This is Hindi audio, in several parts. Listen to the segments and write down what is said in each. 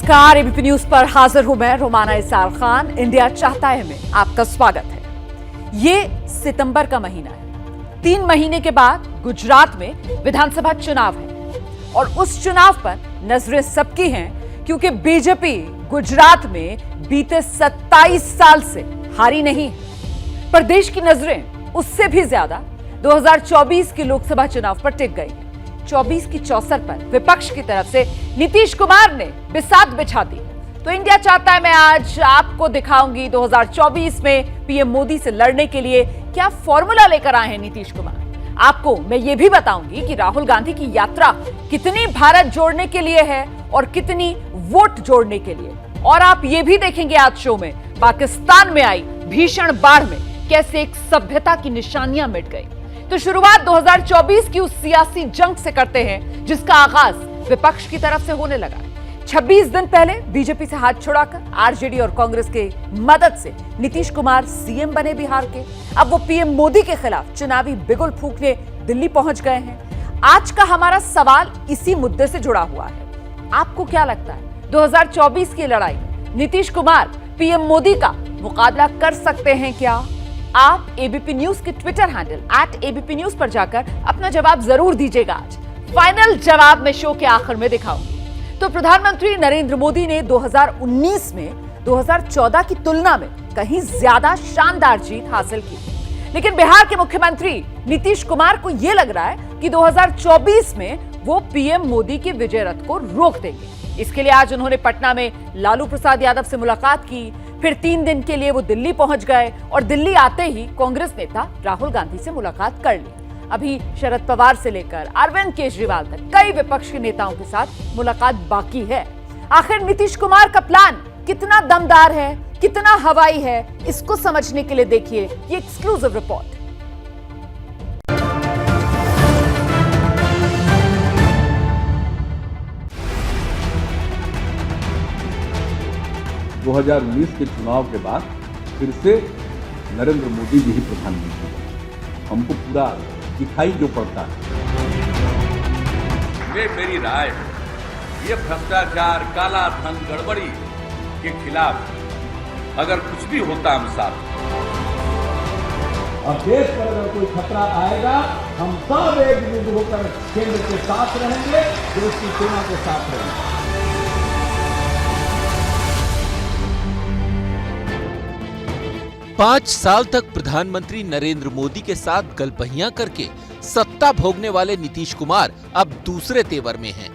नमस्कार, एबीपी न्यूज पर हाजिर हूं मैं रोमाना इसार खान। इंडिया चाहता है में आपका स्वागत है। ये सितंबर का महीना है। 3 महीने के बाद गुजरात में विधानसभा चुनाव है और उस चुनाव पर नजरें सबकी हैं क्योंकि बीजेपी गुजरात में बीते 27 साल से हारी नहीं है। पर देश की नजरें उससे भी ज्यादा 2024 के लोकसभा चुनाव पर टिक गई। 24 की चौसर पर विपक्ष की तरफ से नीतीश कुमार ने बिसात बिछा दी। तो इंडिया चाहता है मैं आज आपको दिखाऊंगी 2024 में पीएम मोदी से लड़ने के लिए क्या फॉर्मूला लेकर आए हैं नीतीश कुमार। आपको मैं ये भी बताऊंगी कि राहुल गांधी की यात्रा कितनी भारत जोड़ने के लिए है और कितनी वोट जोड़ने के लिए। और आप ये भी देखेंगे आज शो में पाकिस्तान में आई भीषण बाढ़ में कैसे एक सभ्यता की निशानियां मिट गई। तो शुरुआत 2024 की उस सियासी जंग से करते हैं जिसका आगाज विपक्ष की तरफ से होने लगा। 26 दिन पहले बीजेपी से हाथ छुड़ाकर आरजेडी और कांग्रेस के मदद से नीतीश कुमार सीएम बने बिहार के। अब वो पीएम मोदी के खिलाफ चुनावी बिगुल फूंकने दिल्ली पहुंच गए हैं। आज का हमारा सवाल इसी मुद्दे से जुड़ा हुआ है। आपको क्या लगता है 2024 की लड़ाई नीतीश कुमार पीएम मोदी का मुकाबला कर सकते हैं क्या? आप एबीपी न्यूज के ट्विटर हैंडल @ABP News पर जाकर अपना जवाब जरूर दीजिएगा। आज फाइनल जवाब मैं शो के आखिर में दिखाऊंगी। तो प्रधानमंत्री नरेंद्र मोदी ने 2019 में 2014 की तुलना में कहीं ज्यादा शानदार जीत हासिल की, लेकिन बिहार के मुख्यमंत्री नीतीश कुमार को यह लग रहा है कि 2024 में वो पीएम मोदी के विजय रथ को रोक देंगे। इसके लिए आज उन्होंने पटना में लालू प्रसाद यादव से मुलाकात की। फिर 3 दिन के लिए वो दिल्ली पहुंच गए और दिल्ली आते ही कांग्रेस नेता राहुल गांधी से मुलाकात कर ली। अभी शरद पवार से लेकर अरविंद केजरीवाल तक कई विपक्ष के नेताओं के साथ मुलाकात बाकी है। आखिर नीतीश कुमार का प्लान कितना दमदार है, कितना हवाई है, इसको समझने के लिए देखिए ये एक्सक्लूसिव रिपोर्ट। के चुनाव के बाद फिर से नरेंद्र मोदी जी ही प्रधानमंत्री बने। हमको पूरा दिखाई जो पड़ता है। ये मेरी राय है, ये भ्रष्टाचार, काला धन, गड़बड़ी के खिलाफ अगर कुछ भी होता हम साथ। और देश पर अगर कोई खतरा आएगा हम सब एकजुट होकर केंद्र के साथ रहेंगे, देश की सेना के साथ रहेंगे। 5 साल तक प्रधानमंत्री नरेंद्र मोदी के साथ गलपहियां करके सत्ता भोगने वाले नीतीश कुमार अब दूसरे तेवर में हैं।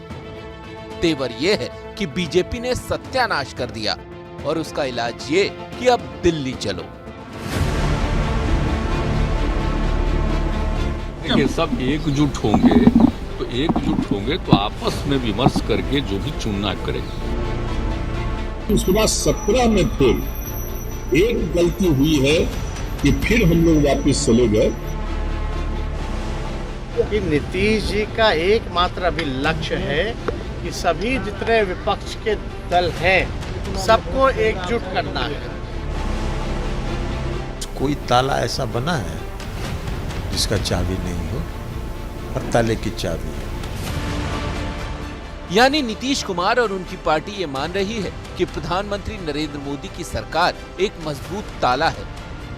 तेवर यह है कि बीजेपी ने सत्यानाश कर दिया और उसका इलाज ये कि अब दिल्ली चलो। ये सब एकजुट होंगे तो आपस में विमर्श करके जो भी चुनना करेंगे। उसके बाद 17 में फिर एक गलती हुई है कि फिर हम लोग वापस चले गए। कि नीतीश जी का एकमात्र अभी लक्ष्य है कि सभी जितने विपक्ष के दल हैं सबको एकजुट करना है। कोई ताला ऐसा बना है जिसका चाबी नहीं हो, हर ताले की चाबी है। यानी नीतीश कुमार और उनकी पार्टी ये मान रही है कि प्रधानमंत्री नरेंद्र मोदी की सरकार एक मजबूत ताला है।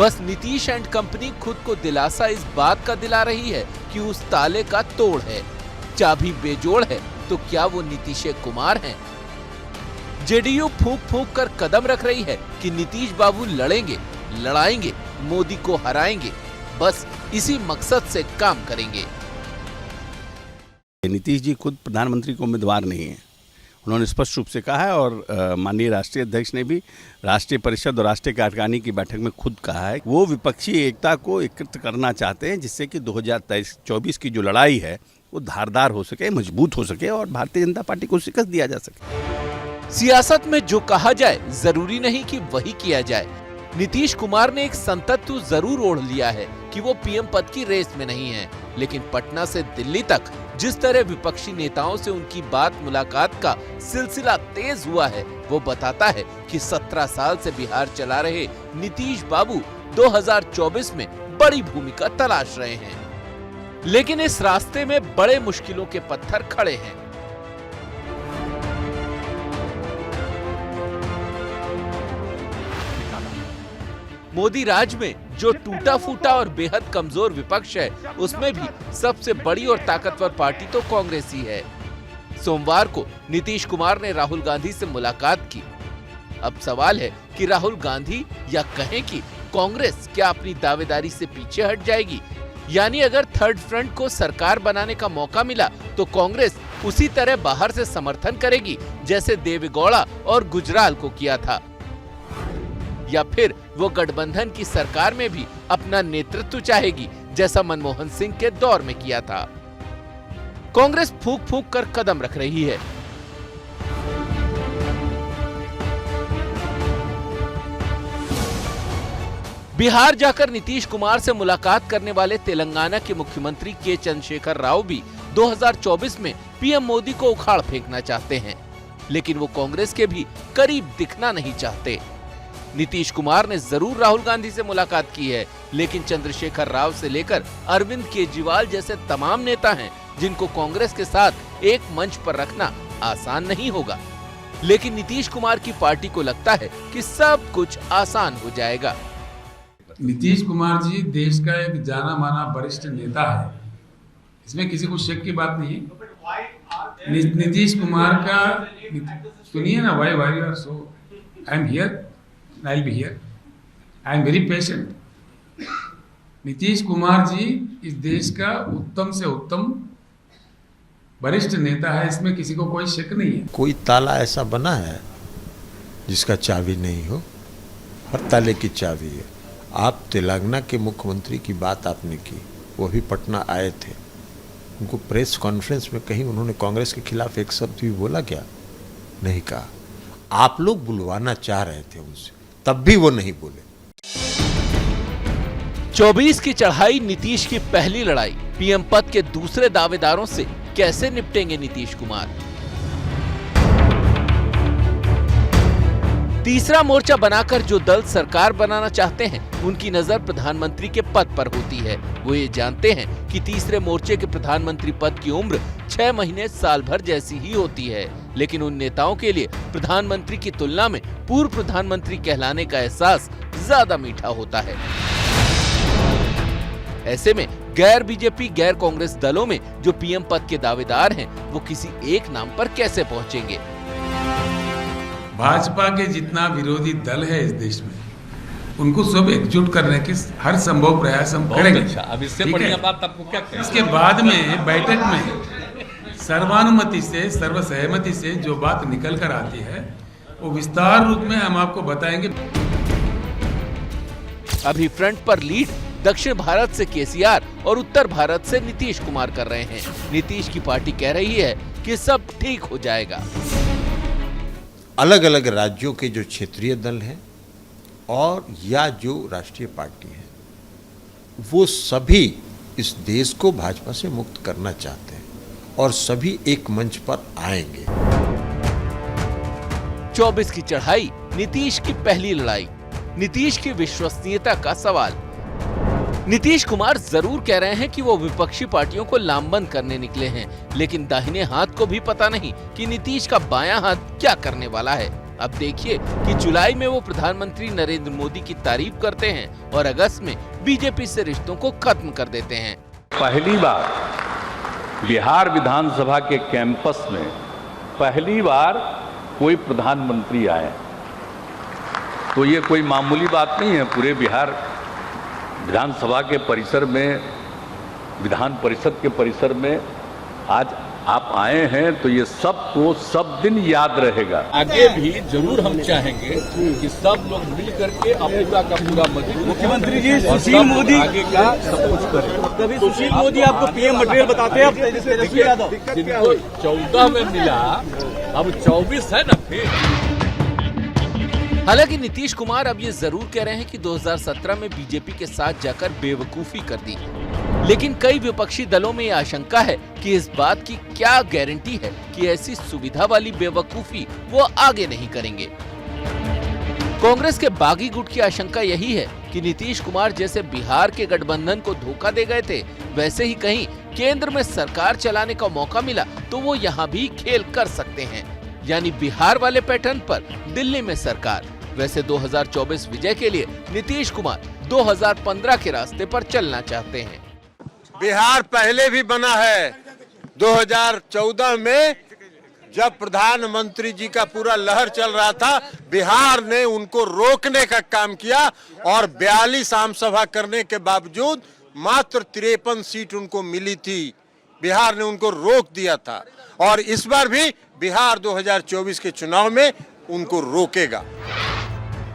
बस नीतीश एंड कंपनी खुद को दिलासा इस बात का दिला रही है कि उस ताले का तोड़ है। चाबी बेजोड़ है तो क्या वो नीतीश कुमार हैं? जेडीयू फूंक फूंक कर कदम रख रही है कि नीतीश बाबू लड़ेंगे, लड़ाएंगे, मोदी को हराएंगे। बस इसी मकसद से काम करेंगे। नीतीश जी खुद प्रधानमंत्री को उम्मीदवार नहीं है, उन्होंने स्पष्ट रूप से कहा है। और माननीय राष्ट्रीय अध्यक्ष ने भी राष्ट्रीय परिषद और राष्ट्रीय कार्यकारिणी की बैठक में खुद कहा है वो विपक्षी एकता को एकत्रित करना चाहते हैं, जिससे कि 2024 की जो लड़ाई है वो धारदार हो सके, मजबूत हो सके और भारतीय जनता पार्टी को शिकस्त दिया जा सके। सियासत में जो कहा जाए जरूरी नहीं कि वही किया जाए। नीतीश कुमार ने एक संतत्व जरूर ओढ़ लिया है कि वो पीएम पद की रेस में नहीं है, लेकिन पटना से दिल्ली तक जिस तरह विपक्षी नेताओं से उनकी बात मुलाकात का सिलसिला तेज हुआ है वो बताता है कि 17 साल से बिहार चला रहे नीतीश बाबू 2024 में बड़ी भूमिका तलाश रहे हैं। लेकिन इस रास्ते में बड़े मुश्किलों के पत्थर खड़े हैं। मोदी राज में जो टूटा फूटा और बेहद कमजोर विपक्ष है, उसमें भी सबसे बड़ी और ताकतवर पार्टी तो कांग्रेस ही है। सोमवार को नीतीश कुमार ने राहुल गांधी से मुलाकात की। अब सवाल है कि राहुल गांधी या कहें कि कांग्रेस क्या अपनी दावेदारी से पीछे हट जाएगी? यानी अगर थर्ड फ्रंट को सरकार बनाने का मौका मिला तो कांग्रेस उसी तरह बाहर से समर्थन करेगी जैसे देवेगौड़ा और गुजराल को किया था, या फिर वो गठबंधन की सरकार में भी अपना नेतृत्व चाहेगी जैसा मनमोहन सिंह के दौर में किया था। कांग्रेस फूंक फूंक कर कदम रख रही है। बिहार जाकर नीतीश कुमार से मुलाकात करने वाले तेलंगाना के मुख्यमंत्री के चंद्रशेखर राव भी 2024 में पीएम मोदी को उखाड़ फेंकना चाहते हैं, लेकिन वो कांग्रेस के भी करीब दिखना नहीं चाहते। नीतीश कुमार ने जरूर राहुल गांधी से मुलाकात की है, लेकिन चंद्रशेखर राव से लेकर अरविंद केजरीवाल जैसे तमाम नेता हैं जिनको कांग्रेस के साथ एक मंच पर रखना आसान नहीं होगा। लेकिन नीतीश कुमार की पार्टी को लगता है कि सब कुछ आसान हो जाएगा। नीतीश कुमार जी देश का एक जाना माना वरिष्ठ नेता है, इसमें किसी को शक की बात नहीं है। नीतीश कुमार का सुनिए ना, why you are so, I am here, I will be here, I am very patient. Nitish Kumar ji इस देश का उत्तम से उत्तम वरिष्ठ नेता है, इसमें किसी को कोई शक नहीं है। कोई ताला ऐसा बना है जिसका चाबी नहीं हो? हर ताले की चाबी है। आप तेलंगाना के मुख्यमंत्री की बात आपने की, वो भी पटना आए थे। उनको प्रेस कॉन्फ्रेंस में कहीं उन्होंने कांग्रेस के खिलाफ एक शब्द भी बोला क्या? नहीं कहा। आप लोग बुलवाना चाह रहे थे उनसे, तब भी वो नहीं बोले। 24 की चढ़ाई, नीतीश की पहली लड़ाई। पीएम पद के दूसरे दावेदारों से कैसे निपटेंगे नीतीश कुमार? तीसरा मोर्चा बनाकर जो दल सरकार बनाना चाहते हैं, उनकी नजर प्रधानमंत्री के पद पर होती है। वो ये जानते हैं कि तीसरे मोर्चे के प्रधानमंत्री पद की उम्र 6 महीने साल भर जैसी ही होती है, लेकिन उन नेताओं के लिए प्रधानमंत्री की तुलना में पूर्व प्रधानमंत्री कहलाने का एहसास ज्यादा मीठा होता है। ऐसे में गैर बीजेपी, गैर कांग्रेस दलों में जो पीएम पद के दावेदार हैं, वो किसी एक नाम पर कैसे पहुंचेंगे? भाजपा के जितना विरोधी दल है इस देश में, उनको सब एकजुट करने के हर संभव प्रयास हम करेंगे। अच्छा, अब इससे बढ़िया बात आपको क्या कहें? इसके बाद में बैठक में सर्वानुमति से, सर्वसहमति से जो बात निकल कर आती है, वो विस्तार रूप में हम आपको बताएंगे। अभी फ्रंट पर लीड दक्षिण भारत से केसीआर और उत्तर भारत से नीतीश कुमार कर रहे हैं। नीतीश की पार्टी कह रही है कि सब ठीक हो जाएगा। अलग अलग राज्यों के जो क्षेत्रीय दल हैं और या जो राष्ट्रीय पार्टी है, वो सभी इस देश को भाजपा से मुक्त करना चाहते हैं और सभी एक मंच पर आएंगे। 24 की चढ़ाई, नीतीश की पहली लड़ाई, नीतीश की विश्वसनीयता का सवाल। नीतीश कुमार जरूर कह रहे हैं कि वो विपक्षी पार्टियों को लामबंद करने निकले हैं, लेकिन दाहिने हाथ को भी पता नहीं कि नीतीश का बायां हाथ क्या करने वाला है। अब देखिए कि जुलाई में वो प्रधानमंत्री नरेंद्र मोदी की तारीफ करते हैं और अगस्त में बीजेपी से रिश्तों को खत्म कर देते हैं। पहली बार बिहार विधानसभा के कैंपस में पहली बार कोई प्रधानमंत्री आए, तो ये कोई मामूली बात नहीं है। पूरे बिहार विधानसभा के परिसर में, विधान परिषद के परिसर में आज आप आए हैं, तो ये सबको सब दिन याद रहेगा। आगे भी जरूर हम चाहेंगे कि सब लोग मिल करके पूरा का पूरा मुख्यमंत्री जी सुशील मोदी आगे का सपोर्ट करें। कभी सुशील मोदी आपको पीएम मटेरियल बताते हैं, जिनको 14 में मिला, अब 24 है ना फिर। हालांकि नीतीश कुमार अब ये जरूर कह रहे हैं कि 2017 में बीजेपी के साथ जाकर बेवकूफी कर दी, लेकिन कई विपक्षी दलों में ये आशंका है कि इस बात की क्या गारंटी है कि ऐसी सुविधा वाली बेवकूफी वो आगे नहीं करेंगे। कांग्रेस के बागी गुट की आशंका यही है कि नीतीश कुमार जैसे बिहार के गठबंधन को धोखा दे गए थे, वैसे ही कहीं केंद्र में सरकार चलाने का मौका मिला तो वो यहाँ भी खेल कर सकते हैं, यानी बिहार वाले पैटर्न पर दिल्ली में सरकार। वैसे 2024 विजय के लिए नीतीश कुमार 2015 के रास्ते पर चलना चाहते हैं। बिहार पहले भी बना है। 2014 में जब प्रधानमंत्री जी का पूरा लहर चल रहा था, बिहार ने उनको रोकने का काम किया और 42 आम सभा करने के बावजूद मात्र 53 सीट उनको मिली थी। बिहार ने उनको रोक दिया था और इस बार भी बिहार 2024 के चुनाव में उनको रोकेगा।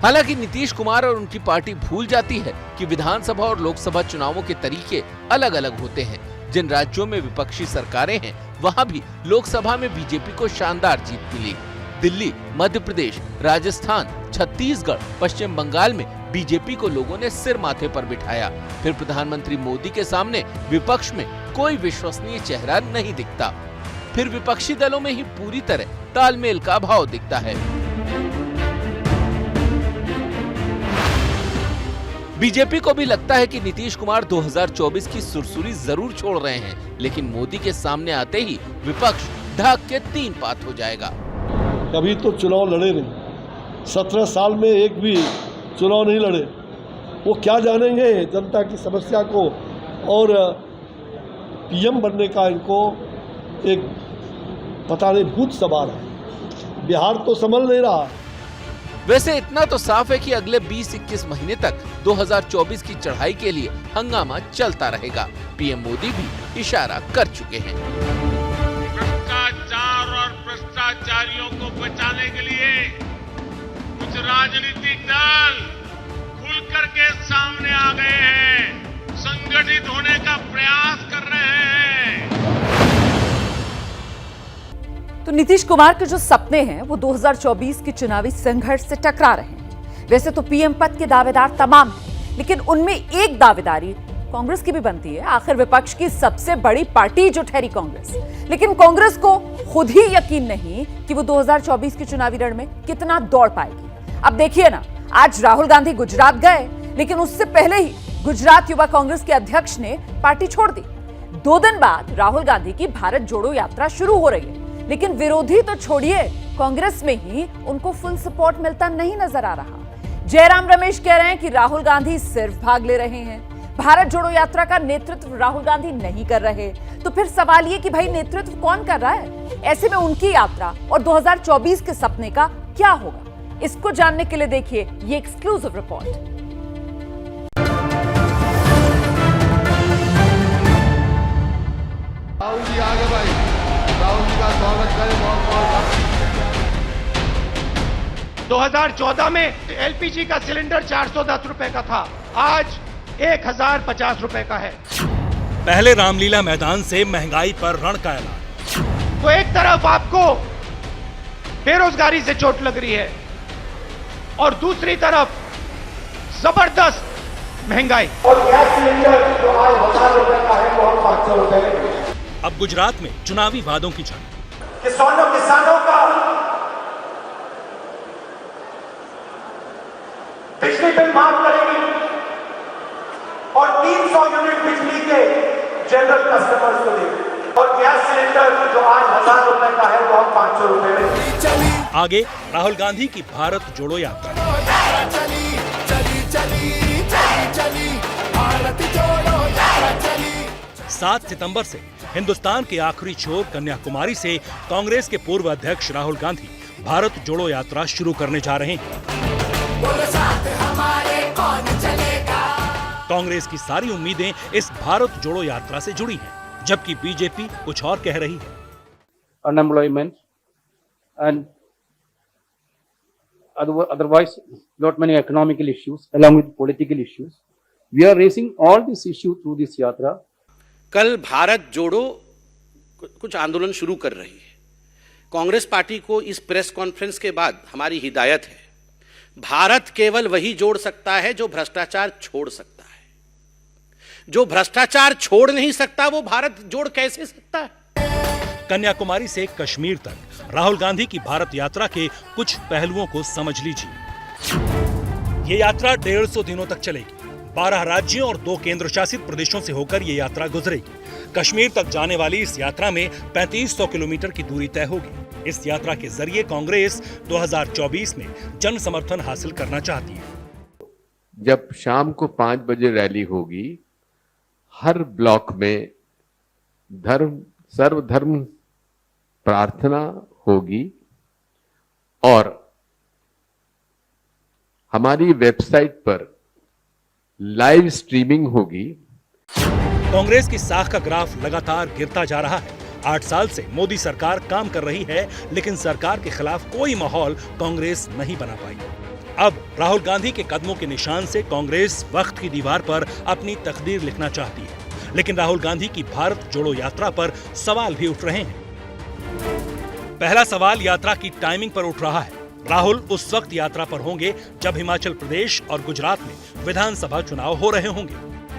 हालांकि नीतीश कुमार और उनकी पार्टी भूल जाती है कि विधानसभा और लोकसभा चुनावों के तरीके अलग अलग होते हैं। जिन राज्यों में विपक्षी सरकारें हैं, वहां भी लोकसभा में बीजेपी को शानदार जीत मिली। दिल्ली, मध्य प्रदेश, राजस्थान, छत्तीसगढ़, पश्चिम बंगाल में बीजेपी को लोगों ने सिर माथे पर बिठाया। फिर प्रधानमंत्री मोदी के सामने विपक्ष में कोई विश्वसनीय चेहरा नहीं दिखता। फिर विपक्षी दलों में ही पूरी तरह तालमेल का अभाव दिखता है। बीजेपी को भी लगता है कि नीतीश कुमार 2024 की सुरसुरी जरूर छोड़ रहे हैं, लेकिन मोदी के सामने आते ही विपक्ष ढाक के 3 पात हो जाएगा। कभी तो चुनाव लड़े नहीं, 17 साल में एक भी चुनाव नहीं लड़े। वो क्या जानेंगे जनता की समस्या को, और पीएम बनने का इनको एक पता नहीं भूत सवार है। बिहार तो संभल नहीं रहा। वैसे इतना तो साफ है कि अगले 20-21 महीने तक 2024 की चढ़ाई के लिए हंगामा चलता रहेगा। पीएम मोदी भी इशारा कर चुके हैं। भ्रष्टाचार और भ्रष्टाचारियों को बचाने के लिए कुछ राजनीतिक दल खुल करके सामने आ गए हैं, संगठित होने का प्रयास कर रहे हैं। तो नीतीश कुमार के जो सपने हैं वो 2024 के चुनावी संघर्ष से टकरा रहे हैं। वैसे तो पीएम पद के दावेदार तमाम हैं, लेकिन उनमें एक दावेदारी कांग्रेस की भी बनती है। आखिर विपक्ष की सबसे बड़ी पार्टी जो ठहरी कांग्रेस, लेकिन कांग्रेस को खुद ही यकीन नहीं कि वो 2024 के चुनावी रण में कितना दौड़ पाएगी। अब देखिए ना, आज राहुल गांधी गुजरात गए, लेकिन उससे पहले ही गुजरात युवा कांग्रेस के अध्यक्ष ने पार्टी छोड़ दी। 2 दिन बाद राहुल गांधी की भारत जोड़ो यात्रा शुरू हो रही है, लेकिन विरोधी तो छोड़िए, कांग्रेस में ही उनको फुल सपोर्ट मिलता नहीं नजर आ रहा। जयराम रमेश कह रहे हैं कि राहुल गांधी सिर्फ भाग ले रहे हैं, भारत जोड़ो यात्रा का नेतृत्व राहुल गांधी नहीं कर रहे। तो फिर सवाल ये कि भाई नेतृत्व कौन कर रहा है? ऐसे में उनकी यात्रा और 2024 के सपने का क्या होगा? इसको जानने के लिए देखिए ये एक्सक्लूसिव रिपोर्ट। राहुल जी आ गए भाई, राहुल जी का स्वागत करें बहुत-बहुत। 2014 में एलपीजी का सिलेंडर 410 रुपए का था, आज 1050 रुपए का है। पहले रामलीला मैदान से महंगाई पर रण का ऐलान। तो एक तरफ आपको बेरोजगारी से चोट लग रही है और दूसरी तरफ जबरदस्त महंगाई। और गैस सिलेंडर जो आज 1000 रुपए का है वो 500 रुपए में। अब गुजरात में चुनावी वादों की झांकी। किसानों का बिजली बिल माफ करेगी और 300 यूनिट बिजली के जनरल कस्टमर्स को देगी, और गैस सिलेंडर जो आज 1000 रुपए का है वो 500 रुपए में। आगे राहुल गांधी की भारत जोड़ो यात्रा। 7 सितंबर से हिंदुस्तान के आखिरी छोर कन्याकुमारी से कांग्रेस के पूर्व अध्यक्ष राहुल गांधी भारत जोड़ो यात्रा शुरू करने जा रहे हैं। कांग्रेस की सारी उम्मीदें इस भारत जोड़ो यात्रा से जुड़ी हैं, जबकि बीजेपी कुछ और कह रही है। Unemployment and otherwise not many economical issues along with political issues. We are raising all these issues through this yatra. कल भारत जोड़ो कुछ आंदोलन शुरू कर रही है। कांग्रेस पार्टी को इस प्रेस कॉन्फ्रेंस के बाद हमारी हिदायत है, भारत केवल वही जोड़ सकता है जो भ्रष्टाचार छोड़ सकता है। जो भ्रष्टाचार छोड़ नहीं सकता वो भारत जोड़ कैसे सकता है? कन्याकुमारी से कश्मीर तक राहुल गांधी की भारत यात्रा के कुछ पहलुओं को समझ लीजिए। ये यात्रा 150 दिनों तक चलेगी। 12 राज्यों और 2 केंद्र शासित प्रदेशों से होकर ये यात्रा गुजरेगी। कश्मीर तक जाने वाली इस यात्रा में 3500 किलोमीटर की दूरी तय होगी। इस यात्रा के जरिए कांग्रेस 2024 में जन समर्थन हासिल करना चाहती है। जब शाम को 5 बजे रैली होगी, हर ब्लॉक में सर्वधर्म प्रार्थना होगी और हमारी वेबसाइट पर लाइव स्ट्रीमिंग होगी। कांग्रेस की साख का ग्राफ लगातार गिरता जा रहा है। 8 साल से मोदी सरकार काम कर रही है, लेकिन सरकार के खिलाफ कोई माहौल कांग्रेस नहीं बना पाई। अब राहुल गांधी के कदमों के निशान से कांग्रेस वक्त की दीवार पर अपनी तकदीर लिखना चाहती है, लेकिन राहुल गांधी की भारत जोड़ो यात्रा पर सवाल भी उठ रहे हैं। पहला सवाल यात्रा की टाइमिंग पर उठ रहा है। राहुल उस वक्त यात्रा पर होंगे जब हिमाचल प्रदेश और गुजरात में विधानसभा चुनाव हो रहे होंगे।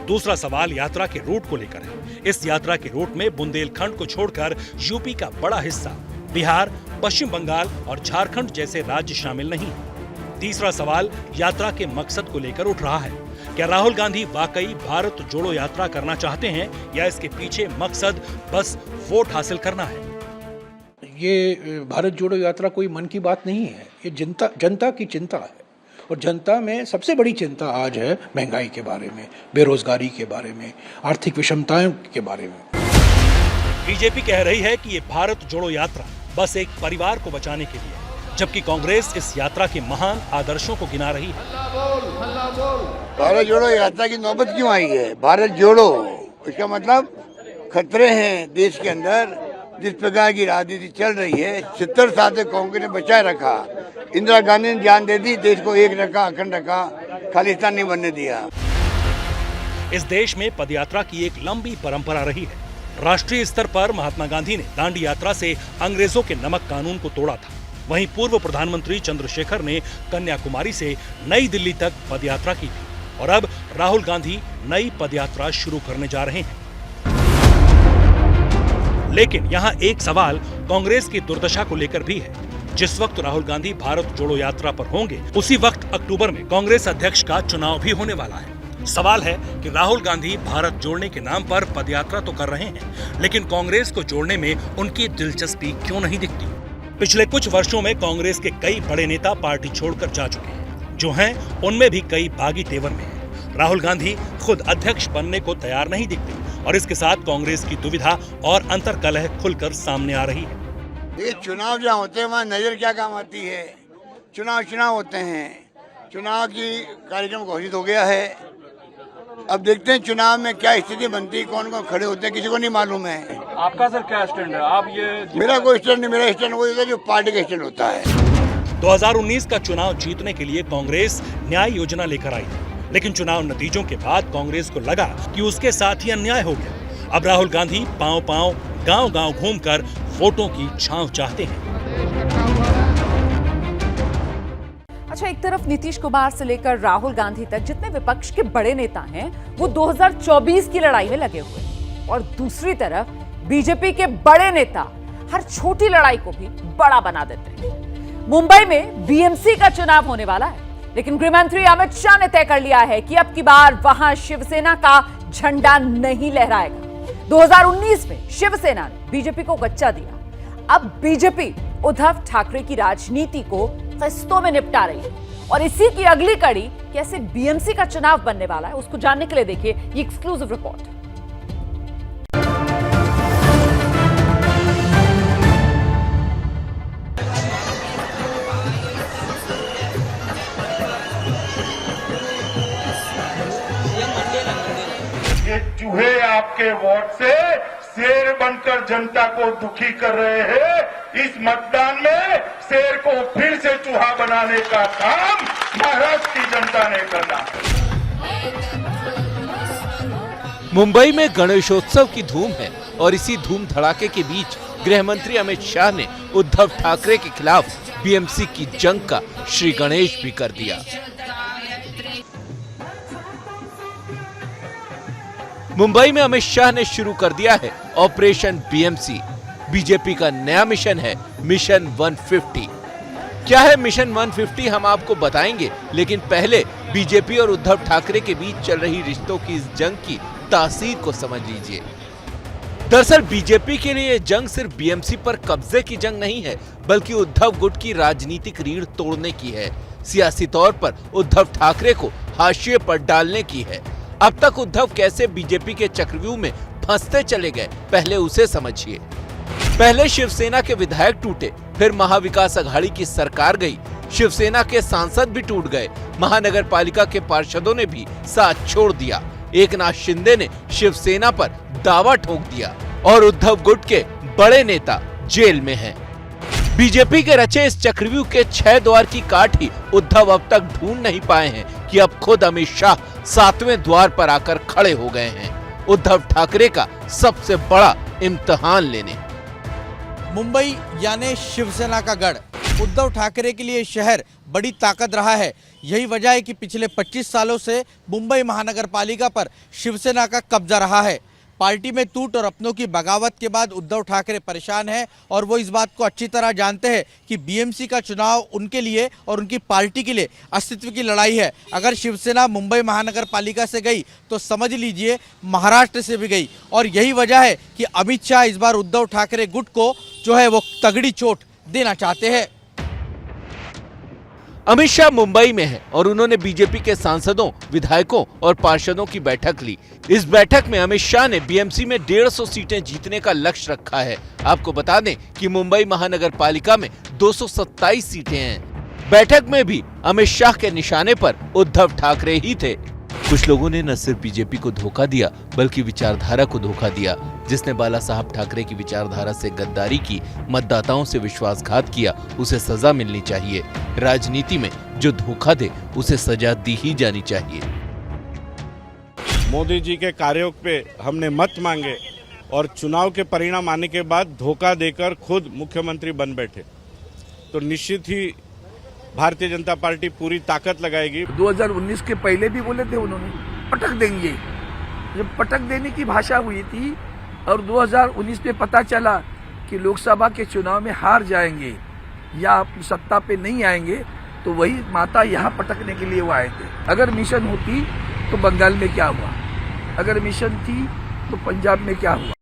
दूसरा सवाल यात्रा के रूट को लेकर है। इस यात्रा के रूट में बुंदेलखंड को छोड़कर यूपी का बड़ा हिस्सा, बिहार, पश्चिम बंगाल और झारखंड जैसे राज्य शामिल नहीं है। तीसरा सवाल यात्रा के मकसद को लेकर उठ रहा है। क्या राहुल गांधी वाकई भारत जोड़ो यात्रा करना चाहते हैं या इसके पीछे मकसद बस वोट हासिल करना है? ये भारत जोड़ो यात्रा कोई मन की बात नहीं है, ये जनता की चिंता है। और जनता में सबसे बड़ी चिंता आज है महंगाई के बारे में, बेरोजगारी के बारे में, आर्थिक विषमताओं के बारे में। बीजेपी कह रही है कि ये भारत जोड़ो यात्रा बस एक परिवार को बचाने के लिए, जबकि कांग्रेस इस यात्रा के महान आदर्शों को गिना रही है। भारत जोड़ो यात्रा की नौबत क्यों आई है? भारत जोड़ो, इसका मतलब खतरे हैं देश के अंदर। जिस प्रकार की राजनीति चल रही है, 70 साल से कांग्रेस ने बचाए रखा। इंदिरा गांधी ने जान दे दी, देश को एक रखा, अखंड रखा, खालिस्तान नहीं बनने दिया। इस देश में पदयात्रा की एक लंबी परंपरा रही है। राष्ट्रीय स्तर पर महात्मा गांधी ने दांडी यात्रा से अंग्रेजों के नमक कानून को तोड़ा था। वहीं पूर्व प्रधानमंत्री चंद्रशेखर ने कन्याकुमारी से नई दिल्ली तक पदयात्रा की थी और अब राहुल गांधी नई पदयात्रा शुरू करने जा रहे हैं। लेकिन यहाँ एक सवाल कांग्रेस की दुर्दशा को लेकर भी है। जिस वक्त राहुल गांधी भारत जोड़ो यात्रा पर होंगे, उसी वक्त अक्टूबर में कांग्रेस अध्यक्ष का चुनाव भी होने वाला है। सवाल है कि राहुल गांधी भारत जोड़ने के नाम पर पदयात्रा तो कर रहे हैं, लेकिन कांग्रेस को जोड़ने में उनकी दिलचस्पी क्यों नहीं दिखती? पिछले कुछ वर्षों में कांग्रेस के कई बड़े नेता पार्टी छोड़कर जा चुके हैं। जो हैं, उनमें भी कई बागी तेवर में हैं। राहुल गांधी खुद अध्यक्ष बनने को तैयार नहीं दिखते और इसके साथ कांग्रेस की दुविधा और अंतर्कलह खुलकर सामने आ रही है। ये चुनाव जहाँ होते हैं वहाँ नजर क्या काम आती है? चुनाव होते हैं, चुनाव की कार्यक्रम घोषित हो गया है। अब देखते हैं चुनाव में क्या स्थिति बनती है, कौन कौन खड़े होते हैं, किसी को नहीं मालूम है। आपका सर क्या स्टैंड है? आप ये मेरा कोई स्टैंड नहीं, मेरा स्टैंड वही होता है जो पार्टी का स्टैंड होता है। 2019 का चुनाव जीतने के लिए कांग्रेस न्याय योजना लेकर आई, लेकिन चुनाव नतीजों के बाद कांग्रेस को लगा कि उसके साथ ही अन्याय हो गया। अब राहुल गांधी पांव-पांव, गांव-गांव घूमकर वोटों की छांव चाहते हैं। अच्छा, एक तरफ नीतीश कुमार से लेकर राहुल गांधी तक जितने विपक्ष के बड़े नेता हैं, वो 2024 की लड़ाई में लगे हुए हैं, और दूसरी तरफ बीजेपी के बड़े नेता हर छोटी लड़ाई को भी बड़ा बना देते हैं। मुंबई में बीएमसी का चुनाव होने वाला है, लेकिन गृहमंत्री अमित शाह ने तय कर लिया है कि अब की बार वहां शिवसेना का झंडा नहीं लहराएगा। 2019 में शिवसेना ने बीजेपी को गच्चा दिया। अब बीजेपी उद्धव ठाकरे की राजनीति को किस्तों में निपटा रही है, और इसी की अगली कड़ी कैसे बीएमसी का चुनाव बनने वाला है, उसको जानने के लिए देखिए ये एक्सक्लूसिव रिपोर्ट। ये चूहे आपके वोट से शेर बनकर जनता को दुखी कर रहे हैं। इस मतदान में शेर को फिर से चूहा बनाने का काम महाराष्ट्र की जनता ने करना है। मुंबई में गणेशोत्सव की धूम है और इसी धूम धड़ाके के बीच गृह मंत्री अमित शाह ने उद्धव ठाकरे के खिलाफ बीएमसी की जंग का श्री गणेश भी कर दिया। मुंबई में अमित शाह ने शुरू कर दिया है ऑपरेशन बीएमसी। बीजेपी का नया मिशन है मिशन 150। क्या है मिशन 150 हम आपको बताएंगे, लेकिन पहले बीजेपी और उद्धव ठाकरे के बीच चल रही रिश्तों की इस जंग की तासीर को समझ लीजिए। दरअसल बीजेपी के लिए ये जंग सिर्फ बीएमसी पर कब्जे की जंग नहीं है, बल्कि उद्धव गुट की राजनीतिक रीढ़ तोड़ने की है। सियासी तौर पर उद्धव ठाकरे को हाशिए पर डालने की है। अब तक उद्धव कैसे बीजेपी के चक्रव्यूह में फंसते चले गए, पहले उसे समझिए। पहले शिवसेना के विधायक टूटे, फिर महाविकास अघाड़ी की सरकार गई, शिवसेना के सांसद भी टूट गए, महानगर पालिका के पार्षदों ने भी साथ छोड़ दिया, एकनाथ शिंदे ने शिवसेना पर दावा ठोक दिया और उद्धव गुट के बड़े नेता जेल में हैं। बीजेपी के रचे इस चक्रव्यूह के 6 द्वार की काट ही उद्धव अब तक ढूंढ नहीं पाए हैं कि अब खुद अमित शाह 7वें द्वार पर आकर खड़े हो गए हैं, उद्धव ठाकरे का सबसे बड़ा इम्तिहान लेने। मुंबई यानी शिवसेना का गढ़, उद्धव ठाकरे के लिए शहर बड़ी ताकत रहा है। यही वजह है कि पिछले 25 सालों से मुंबई महानगर पालिका पर शिवसेना का कब्जा रहा है। पार्टी में टूट और अपनों की बगावत के बाद उद्धव ठाकरे परेशान हैं और वो इस बात को अच्छी तरह जानते हैं कि बीएमसी का चुनाव उनके लिए और उनकी पार्टी के लिए अस्तित्व की लड़ाई है। अगर शिवसेना मुंबई महानगर पालिका से गई तो समझ लीजिए महाराष्ट्र से भी गई, और यही वजह है कि अमित शाह इस बार उद्धव ठाकरे गुट को जो है वो तगड़ी चोट देना चाहते हैं। अमित शाह मुंबई में है और उन्होंने बीजेपी के सांसदों, विधायकों और पार्षदों की बैठक ली। इस बैठक में अमित शाह ने बीएमसी में 150 सीटें जीतने का लक्ष्य रखा है। आपको बता दें कि मुंबई महानगर पालिका में 227 सीटें हैं। बैठक में भी अमित शाह के निशाने पर उद्धव ठाकरे ही थे। कुछ लोगों ने न सिर्फ बीजेपी को धोखा दिया, बल्कि विचारधारा को धोखा दिया। जिसने बाला साहब ठाकरे की विचारधारा से गद्दारी की, मतदाताओं से विश्वासघात किया, उसे सजा मिलनी चाहिए। राजनीति में जो धोखा दे उसे सजा दी ही जानी चाहिए। मोदी जी के कार्यों पे हमने मत मांगे और चुनाव के परिणाम आने के बाद धोखा देकर खुद मुख्यमंत्री बन बैठे, तो निश्चित ही भारतीय जनता पार्टी पूरी ताकत लगाएगी। 2019 के पहले भी बोले थे उन्होंने पटक देंगे, जब पटक देने की भाषा हुई थी और 2019 में पता चला कि लोकसभा के चुनाव में हार जाएंगे या सत्ता पे नहीं आएंगे, तो वही माता यहाँ पटकने के लिए वो आए थे। अगर मिशन होती तो बंगाल में क्या हुआ, अगर मिशन थी तो पंजाब में क्या हुआ।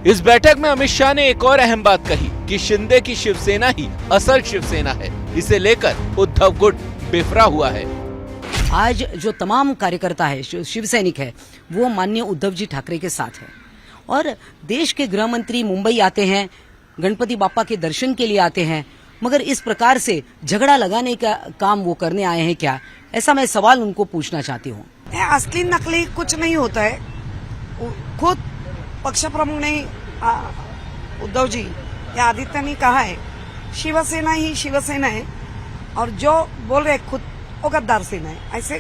इस बैठक में अमित शाह ने एक और अहम बात कही कि शिंदे की शिवसेना ही असल शिवसेना है। इसे लेकर उद्धव गुट बेफरा हुआ है। आज जो तमाम कार्यकर्ता है, शिव सैनिक है, वो माननीय उद्धव जी ठाकरे के साथ है और देश के गृह मंत्री मुंबई आते हैं, गणपति बापा के दर्शन के लिए आते हैं, मगर इस प्रकार से झगड़ा लगाने का काम वो करने आए हैं क्या? ऐसा मैं सवाल उनको पूछना चाहती हूँ। असली नकली कुछ नहीं होता है। खुद पक्ष प्रमुख ने उद्धव जी या आदित्य ने कहा है शिवसेना ही शिवसेना है और जो बोल रहे खुद वो गद्दार सेना है, ऐसे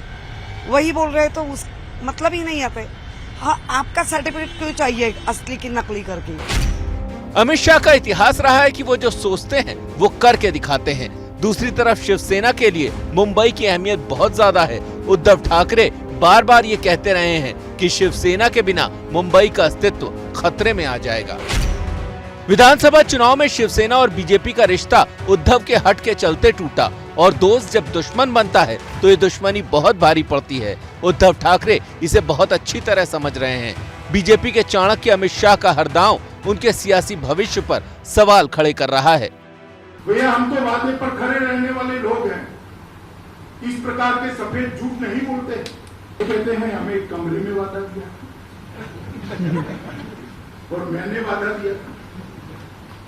वही बोल रहे तो उस मतलब ही नहीं आता है। हाँ, आपका सर्टिफिकेट क्यों चाहिए असली की नकली करके? अमित शाह का इतिहास रहा है कि वो जो सोचते हैं वो करके दिखाते हैं। दूसरी तरफ शिवसेना के लिए मुंबई की अहमियत बहुत ज्यादा है। उद्धव ठाकरे बार बार ये कहते रहे हैं कि शिवसेना के बिना मुंबई का अस्तित्व खतरे में आ जाएगा। विधानसभा चुनाव में शिवसेना और बीजेपी का रिश्ता उद्धव के हट के चलते टूटा और दोस्त जब दुश्मन बनता है तो ये दुश्मनी बहुत भारी पड़ती है। उद्धव ठाकरे इसे बहुत अच्छी तरह समझ रहे हैं। बीजेपी के चाणक्य अमित शाह का हर दांव उनके सियासी भविष्य पर सवाल खड़े कर रहा है। भैया, हम तो वादे पर खड़े रहने वाले लोग हैं, इस प्रकार के सफेद झूठ नहीं बोलते। तो कहते हैं हमें एक कमरे में वादा दिया और मैंने वादा दिया,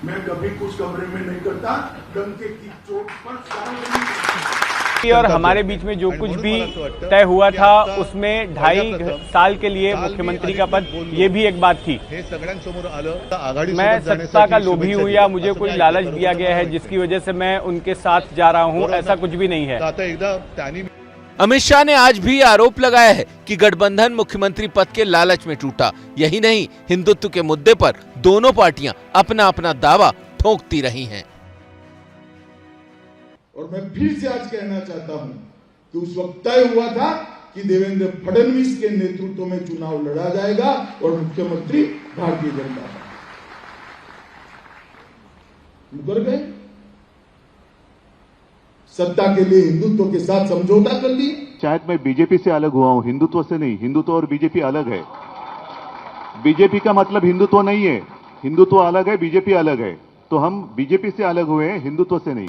मैं कभी कुछ कमरे में नहीं करता, डंके की चोट पर। और हमारे बीच में जो कुछ भी तय हुआ था उसमें 2.5 साल के लिए मुख्यमंत्री का पद, ये भी एक बात थी। मैं सत्ता का लोभी हूँ या मुझे कोई लालच दिया गया है जिसकी वजह से मैं उनके साथ जा रहा हूँ, ऐसा कुछ भी नहीं है। अमित शाह ने आज भी आरोप लगाया है कि गठबंधन मुख्यमंत्री पद के लालच में टूटा। यही नहीं, हिंदुत्व के मुद्दे पर दोनों पार्टियां अपना अपना दावा ठोकती रही हैं। और मैं फिर से आज कहना चाहता हूं कि उस वक्त तय हुआ था कि देवेंद्र फडणवीस के नेतृत्व में चुनाव लड़ा जाएगा और मुख्यमंत्री भारतीय जनता पार्टी। मुकर गए, सत्ता के लिए हिंदुत्व के साथ समझौता कर लिए। शायद मैं बीजेपी से अलग हुआ हूं, हिंदुत्व से नहीं। हिंदुत्व और बीजेपी अलग है। बीजेपी का मतलब हिंदुत्व नहीं है, हिंदुत्व अलग है, बीजेपी अलग है। तो हम बीजेपी से अलग हुए हैं, हिंदुत्व से नहीं।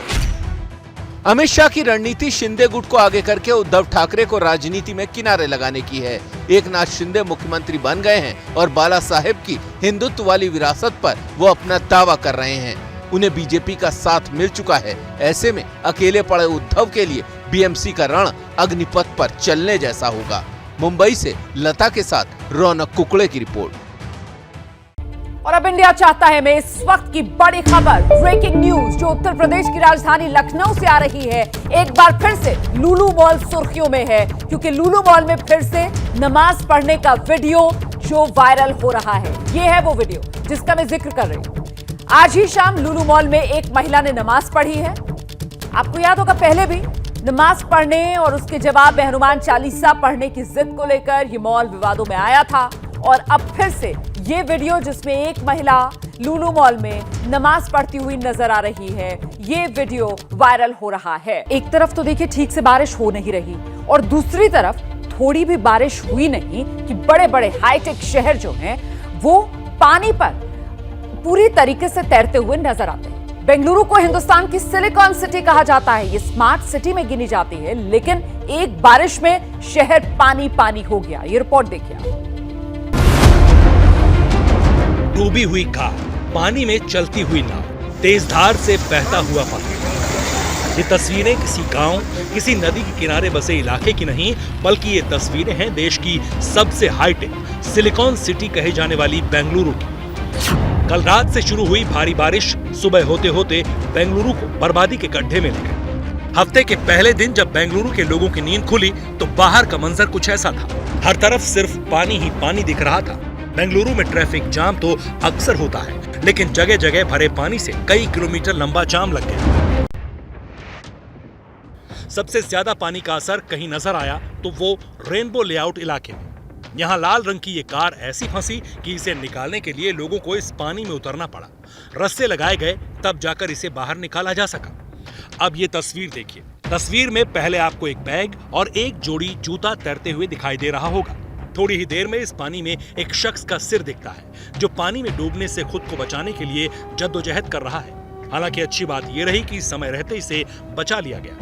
अमित शाह की रणनीति शिंदे गुट को आगे करके उद्धव ठाकरे को राजनीति में किनारे लगाने की है। एकनाथ शिंदे मुख्यमंत्री बन गए हैं और बाला साहेब की हिंदुत्व वाली विरासत पर वो अपना दावा कर रहे हैं। उन्हें बीजेपी का साथ मिल चुका है। ऐसे में अकेले पड़े उद्धव के लिए बीएमसी का रण अग्निपथ पर चलने जैसा होगा। मुंबई से लता के साथ रौनक कुकड़े की रिपोर्ट। और अब इंडिया चाहता है में इस वक्त की बड़ी खबर, ब्रेकिंग न्यूज जो उत्तर प्रदेश की राजधानी लखनऊ से आ रही है। एक बार फिर से लुलु मॉल सुर्खियों में है, क्योंकि लुलु मॉल में फिर से नमाज पढ़ने का वीडियो जो वायरल हो रहा है। ये है वो वीडियो जिसका मैं जिक्र कर रही हूं। आज ही शाम लुलु मॉल में एक महिला ने नमाज पढ़ी है। आपको याद होगा पहले भी नमाज पढ़ने और उसके जवाब में हनुमान चालीसा पढ़ने की जिद को लेकर ये मॉल विवादों में आया था। और अब फिर से ये वीडियो जिसमें एक महिला लुलु मॉल में नमाज पढ़ती हुई नजर आ रही है, ये वीडियो वायरल हो रहा है। एक तरफ तो देखिए ठीक से बारिश हो नहीं रही और दूसरी तरफ थोड़ी भी बारिश हुई नहीं कि बड़े बड़े हाईटेक शहर जो हैं वो पानी पर पूरी तरीके से तैरते हुए नजर आते हैं। बेंगलुरु को हिंदुस्तान की सिलिकॉन सिटी कहा जाता है। ये स्मार्ट सिटी में गिनी जाती है, लेकिन एक बारिश में शहर पानी पानी हो गया। ये रिपोर्ट देखिए। डूबी हुई कार, पानी में चलती हुई नाव, तेज धार से बहता हुआ पानी। ये तस्वीरें किसी गांव, किसी नदी के किनारे बसे इलाके की नहीं, बल्कि ये तस्वीरें हैं देश की सबसे हाईटेक सिलिकॉन सिटी कहे जाने वाली बेंगलुरु की। कल रात से शुरू हुई भारी बारिश सुबह होते होते बेंगलुरु को बर्बादी के गड्ढे में ले गई। हफ्ते के पहले दिन जब बेंगलुरु के लोगों की नींद खुली तो बाहर का मंजर कुछ ऐसा था। हर तरफ सिर्फ पानी ही पानी दिख रहा था। बेंगलुरु में ट्रैफिक जाम तो अक्सर होता है, लेकिन जगह जगह भरे पानी से कई किलोमीटर लंबा जाम लग गया। सबसे ज्यादा पानी का असर कहीं नजर आया तो वो रेनबो लेआउट इलाके में। यहाँ लाल रंग की ये कार ऐसी फंसी कि इसे निकालने के लिए लोगों को इस पानी में उतरना पड़ा। रस्से लगाए गए तब जाकर इसे बाहर निकाला जा सका। अब ये तस्वीर देखिए। तस्वीर में पहले आपको एक बैग और एक जोड़ी जूता तैरते हुए दिखाई दे रहा होगा। थोड़ी ही देर में इस पानी में एक शख्स का सिर दिखता है जो पानी में डूबने से खुद को बचाने के लिए जद्दोजहद कर रहा है। हालांकि अच्छी बात यह रही कि समय रहते इसे बचा लिया गया।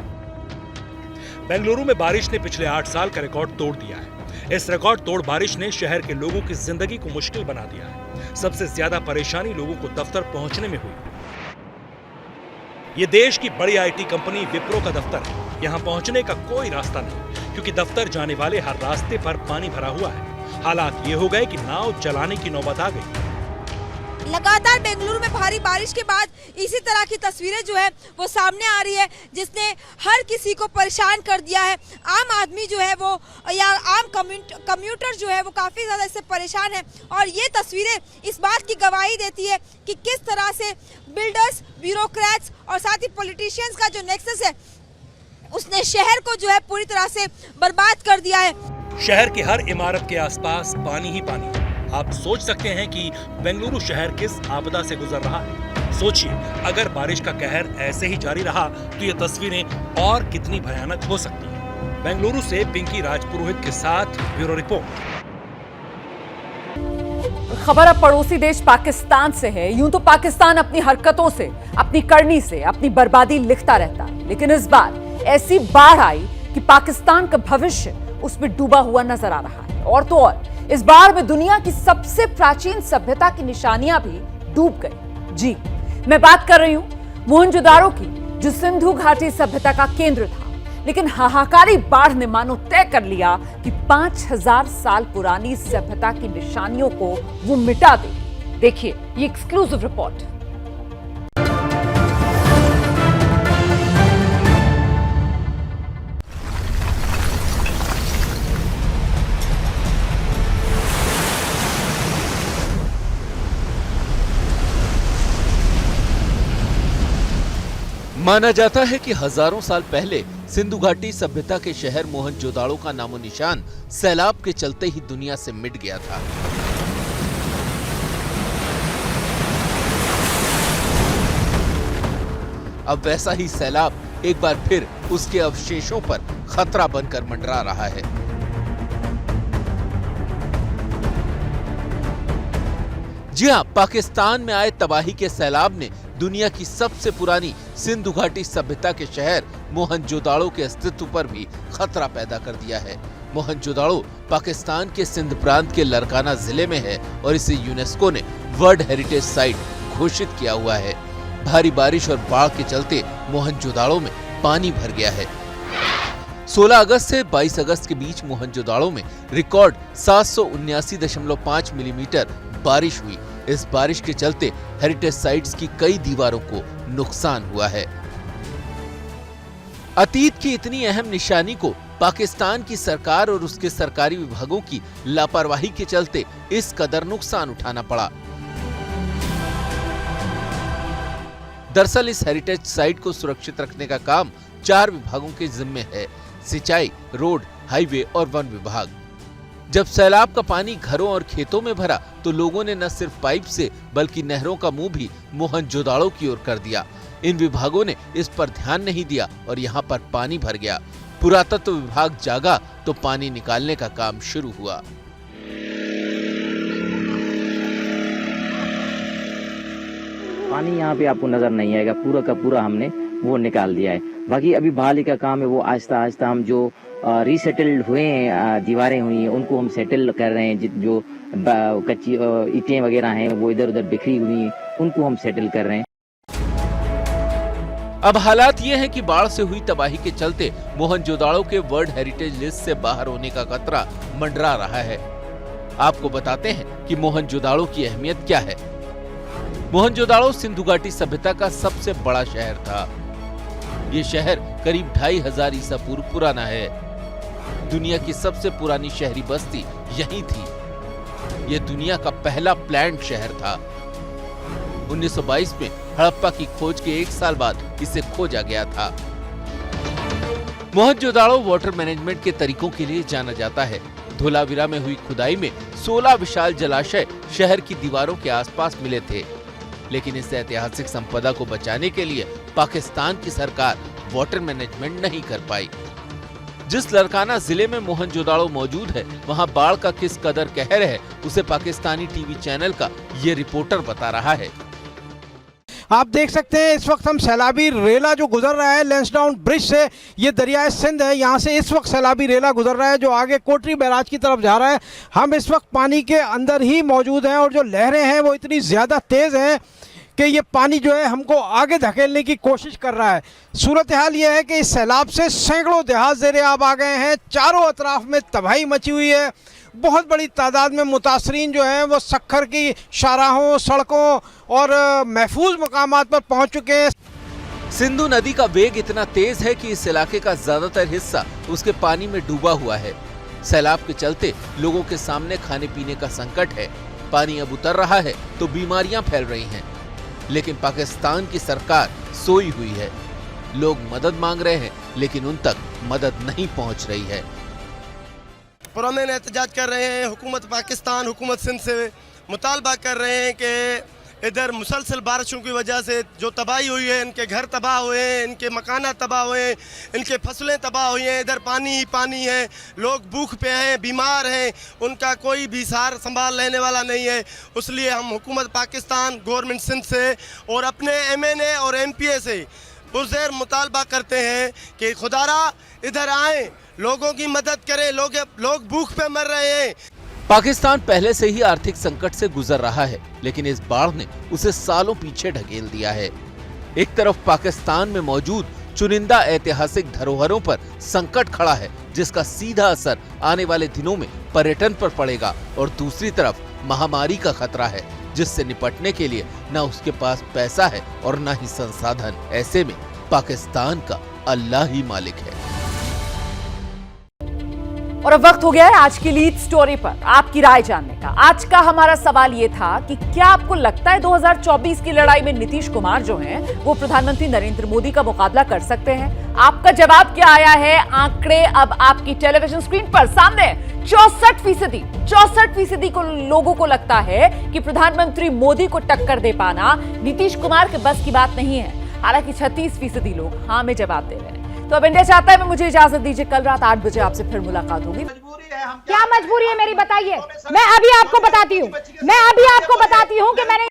बेंगलुरु में बारिश ने पिछले 8 साल का रिकॉर्ड तोड़ दिया है। इस रिकॉर्ड तोड़ बारिश ने शहर के लोगों की जिंदगी को मुश्किल बना दिया है। सबसे ज्यादा परेशानी लोगों को दफ्तर पहुंचने में हुई। ये देश की बड़ी आईटी कंपनी विप्रो का दफ्तर है। यहाँ पहुंचने का कोई रास्ता नहीं, क्योंकि दफ्तर जाने वाले हर रास्ते पर पानी भरा हुआ है। हालात ये हो गए कि नाव चलाने की नौबत आ गई। लगातार बेंगलुरु में भारी बारिश के बाद इसी तरह की तस्वीरें जो है वो सामने आ रही है, जिसने हर किसी को परेशान कर दिया है। आम आदमी जो है वो या आम कम्यूटर जो है वो काफ़ी ज़्यादा इससे परेशान है। और ये तस्वीरें इस बात की गवाही देती है कि किस तरह से बिल्डर्स, ब्यूरोक्रेट्स और साथ ही पॉलिटिशियंस का जो नेक्सस है उसने शहर को जो है पूरी तरह से बर्बाद कर दिया है। शहर की हर इमारत के आसपास पानी ही पानी। आप सोच सकते हैं कि बेंगलुरु शहर किस आपदा से गुजर रहा है। सोचिए, अगर बारिश का कहर ऐसे ही जारी रहा तो ये तस्वीरें और कितनी भयानक हो सकती हैं। बेंगलुरु से पिंकी राजपुरोहित के साथ ब्यूरो रिपोर्ट। खबर अब पड़ोसी देश पाकिस्तान से है। यूं तो पाकिस्तान अपनी हरकतों से, अपनी करनी से अपनी बर्बादी लिखता रहता है, लेकिन इस बार ऐसी बाढ़ आई कि पाकिस्तान का भविष्य उसमें डूबा हुआ नजर आ रहा है। और तो और इस बार में दुनिया की सबसे प्राचीन सभ्यता की निशानियां भी डूब गई। जी, मैं बात कर रही हूं मोहनजोदारो की, जो सिंधु घाटी सभ्यता का केंद्र था। लेकिन हाहाकारी बाढ़ ने मानो तय कर लिया कि 5000 साल पुरानी सभ्यता की निशानियों को वो मिटा दे। देखिए ये एक्सक्लूसिव रिपोर्ट। माना जाता है कि हजारों साल पहले सिंधु घाटी सभ्यता के शहर मोहनजोदाड़ो का नामो निशान सैलाब के चलते ही दुनिया से मिट गया था। अब वैसा ही सैलाब एक बार फिर उसके अवशेषों पर खतरा बनकर मंडरा रहा है। जी हाँ, पाकिस्तान में आए तबाही के सैलाब ने दुनिया की सबसे पुरानी सिंधु घाटी सभ्यता के शहर मोहनजोदाड़ो के अस्तित्व पर भी खतरा पैदा कर दिया है। मोहनजोदाड़ो पाकिस्तान के सिंध प्रांत के लरकाना जिले में है और इसे यूनेस्को ने वर्ल्ड हेरिटेज साइट घोषित किया हुआ है। भारी बारिश और बाढ़ के चलते मोहनजोदाड़ो में पानी भर गया है। 16 अगस्त से 22 अगस्त के बीच मोहनजोदाड़ो में रिकॉर्ड 779.5 मिलीमीटर बारिश हुई। इस बारिश के चलते हेरिटेज साइट्स की कई दीवारों को नुकसान हुआ है। अतीत की इतनी अहम निशानी को पाकिस्तान की सरकार और उसके सरकारी विभागों की लापरवाही के चलते इस कदर नुकसान उठाना पड़ा। दरअसल इस हेरिटेज साइट को सुरक्षित रखने का काम 4 विभागों के जिम्मे है: सिंचाई, रोड, हाईवे और वन विभाग। जब सैलाब का पानी घरों और खेतों में भरा तो लोगों ने न सिर्फ पाइप से बल्कि नहरों का मुंह भी मोहनजोदाड़ो की ओर कर दिया। इन विभागों ने इस पर ध्यान नहीं दिया और यहाँ पर पानी भर गया। पुरातत्व विभाग जागा तो पानी निकालने का काम शुरू हुआ। पानी यहाँ पे आपको नजर नहीं आएगा, पूरा का पूरा हमने वो निकाल दिया है। बाकी अभी बहाली का काम है, वो आहिस्ता आहिस्ता हम जो रीसेटल्ड हुए हैं, दीवारें हुई हैं, उनको हम सेटल कर रहे हैं। जो कच्ची ईंटें वगैरह हैं वो इधर उधर बिखरी हुई हैं, उनको हम सेटल कर रहे हैं। अब हालात ये हैं कि बाढ़ से हुई तबाही के चलते मोहनजोदाड़ो के वर्ल्ड हेरिटेज लिस्ट से बाहर होने का खतरा मंडरा रहा है। आपको बताते हैं कि मोहनजोदाड़ो की अहमियत क्या है। मोहनजोदाड़ो सिंधु घाटी सभ्यता का सबसे बड़ा शहर था। ये शहर करीब 2500 ईसा पूर्व पुराना है। दुनिया की सबसे पुरानी शहरी बस्ती यहीं थी। ये दुनिया का पहला प्लान्ड शहर था। 1922 में हड़प्पा की खोज के 1 साल बाद इसे खोजा गया था। मोहनजोदाड़ो वाटर मैनेजमेंट के तरीकों के लिए जाना जाता है। धोलावीरा में हुई खुदाई में 16 विशाल जलाशय शहर की दीवारों के आसपास मिले थे, लेकिन इस ऐतिहासिक संपदा को बचाने के लिए पाकिस्तान की सरकार वाटर मैनेजमेंट नहीं कर पाई। जिस लरकाना जिले में मोहनजोदाड़ो मौजूद है, वहां बाढ़ का किस कदर कहर है, उसे पाकिस्तानी टीवी चैनल का ये रिपोर्टर बता रहा है। आप देख सकते हैं इस वक्त हम सैलाबी रेला जो गुजर रहा है लैंसडाउन ब्रिज से, ये दरियाए सिंध है, यहाँ से इस वक्त सैलाबी रेला गुजर रहा है जो आगे कोटरी बैराज की तरफ जा रहा है। हम इस वक्त पानी के अंदर ही मौजूद हैं और जो लहरें हैं वो इतनी ज़्यादा तेज़ हैं कि ये पानी जो है हमको आगे धकेलने की कोशिश कर रहा है। सूरत हाल ये है कि इस सैलाब से सैकड़ों देहात ज़ेरे आब आ गए हैं। चारों अतराफ में तबाही मची हुई है। बहुत बड़ी तादाद में मुतासरीन जो हैं वो सक्खर की शाहराहों, सड़कों और महफूज मकामात पर पहुंच चुके हैं। सिंधु नदी का वेग इतना तेज है कि इस इलाके का ज्यादातर हिस्सा उसके पानी में डूबा हुआ है। सैलाब के चलते लोगों के सामने खाने पीने का संकट है। पानी अब उतर रहा है तो बीमारियां फैल रही हैं, लेकिन पाकिस्तान की सरकार सोई हुई है। लोग मदद मांग रहे हैं, लेकिन उन तक मदद नहीं पहुंच रही है। पुरअमन एहतजाज कर रहे हैं। हुकूमत पाकिस्तान, हुकूमत सिंध से मुतालबा कर रहे हैं कि इधर मुसलसल बारिशों की वजह से जो तबाही हुई है, इनके घर तबाह हुए हैं, इनके मकाना तबाह हुए हैं, इनके फसलें तबाह हुई हैं। इधर पानी ही पानी है, लोग भूख पे हैं, बीमार हैं, उनका कोई भी सार संभाल लेने वाला नहीं है। इसलिए हम हुकूमत पाकिस्तान, गवर्नमेंट सिंध से और अपने MNA और MPA से पुरज़ेर मुतालबा करते हैं कि खुदारा इधर आएँ, लोगों की मदद करें। लोग भूख पे मर रहे हैं। पाकिस्तान पहले से ही आर्थिक संकट से गुजर रहा है, लेकिन इस बाढ़ ने उसे सालों पीछे ढकेल दिया है। एक तरफ पाकिस्तान में मौजूद चुनिंदा ऐतिहासिक धरोहरों पर संकट खड़ा है, जिसका सीधा असर आने वाले दिनों में पर्यटन पर पड़ेगा, और दूसरी तरफ महामारी का खतरा है, जिससे निपटने के लिए न उसके पास पैसा है और न ही संसाधन। ऐसे में पाकिस्तान का अल्लाह ही मालिक है। और अब वक्त हो गया है आज की लीड स्टोरी पर आपकी राय जानने का। आज का हमारा सवाल ये था कि क्या आपको लगता है 2024 की लड़ाई में नीतीश कुमार जो हैं वो प्रधानमंत्री नरेंद्र मोदी का मुकाबला कर सकते हैं? आपका जवाब क्या आया है? आंकड़े अब आपकी टेलीविजन स्क्रीन पर सामने। 64% को लोगों को लगता है कि प्रधानमंत्री मोदी को टक्कर दे पाना नीतीश कुमार के बस की बात नहीं है। हालांकि 36% लोग हाँ में जवाब दे रहे हैं। तो अब इंडिया चाहता है में मुझे इजाजत दीजिए, कल रात 8 बजे आपसे फिर मुलाकात होगी। क्या मजबूरी है मेरी, बताइए। मैं अभी आपको बताती हूँ कि मैंने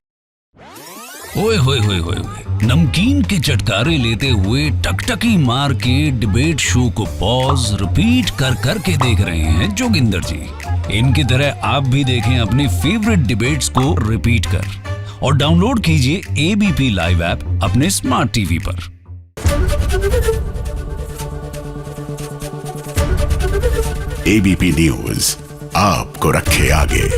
ओए होए होए होए नमकीन के चटकारे लेते हुए टकटकी मार के डिबेट शो को पॉज रिपीट कर करके देख रहे हैं जोगिंदर जी। इनकी तरह आप भी देखें अपनी फेवरेट डिबेट्स को रिपीट कर और डाउनलोड कीजिए एबीपी लाइव ऐप अपने स्मार्ट टीवी पर। एबीपी न्यूज आपको रखे आगे।